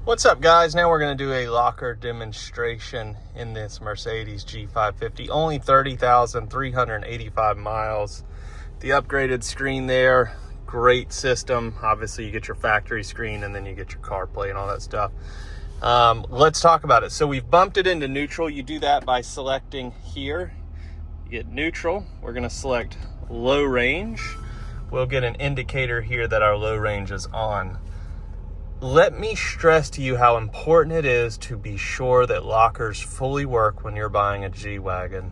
What's up, guys? Now we're going to do a locker demonstration in this Mercedes G550. Only 30,385 miles. The upgraded screen there, great system. Obviously, you get your factory screen and then you get your CarPlay and all that stuff. Let's talk about it. So we've bumped it into neutral. You do that by selecting here. You get neutral. We're going to select low range. We'll get an indicator here that our low range is on. Let me stress to you how important it is to be sure that lockers fully work when you're buying a G-Wagon.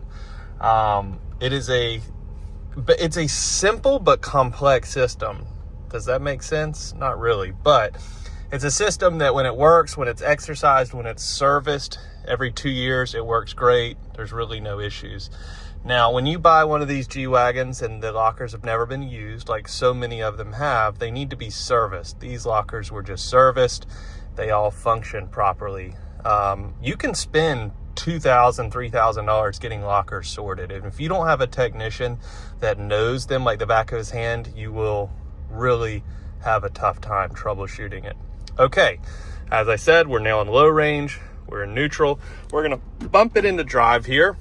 It's a simple but complex system. Does that make sense? Not really, but it's a system that when it works, when it's exercised, when it's serviced every 2 years, it works great. There's really no issues. Now, when you buy one of these G-Wagons and the lockers have never been used, like so many of them have, they need to be serviced. These lockers were just serviced. They all function properly. You can spend $2,000, $3,000 getting lockers sorted. And if you don't have a technician that knows them like the back of his hand, you will really have a tough time troubleshooting it. Okay, as I said, we're now in low range. We're in neutral. We're gonna bump it into drive here.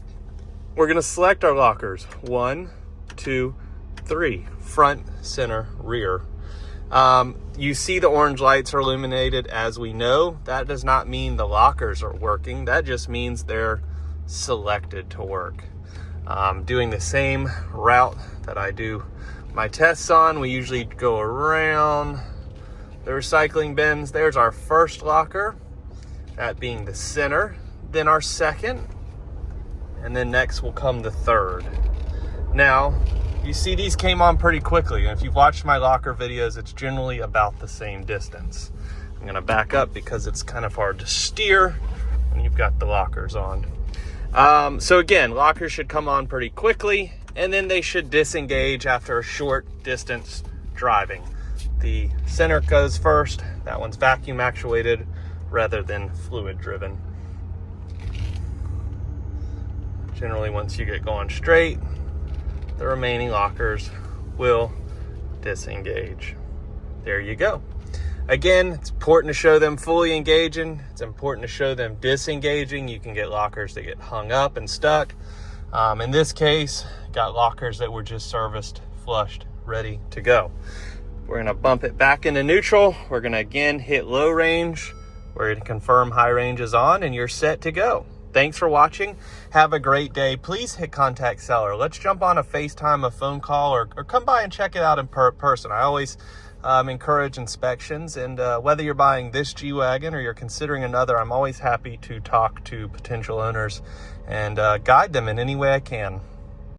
We're gonna select our lockers. 1, 2, 3, front, center, rear. You see the orange lights are illuminated. As we know, that does not mean the lockers are working. That just means they're selected to work. Doing the same route that I do my tests on. We usually go around the recycling bins. There's our first locker, that being the center, then our second, and then next will come the third. Now, you see these came on pretty quickly, and if you've watched my locker videos, it's generally about the same distance. I'm gonna back up because it's kind of hard to steer when you've got the lockers on. So again, lockers should come on pretty quickly, and then they should disengage after a short distance driving. The center goes first. That one's vacuum actuated rather than fluid driven. Generally, once you get going straight, the remaining lockers will disengage. There you go. Again, it's important to show them fully engaging. It's important to show them disengaging. You can get lockers that get hung up and stuck. In this case, got lockers that were just serviced, flushed, ready to go. We're gonna bump it back into neutral. We're gonna again hit low range. We're gonna confirm high range is on, and you're set to go. Thanks for watching. Have a great day. Please hit contact seller. Let's jump on a FaceTime, a phone call, or come by and check it out in person. I always encourage inspections, and whether you're buying this G-Wagon or you're considering another, I'm always happy to talk to potential owners and guide them in any way I can.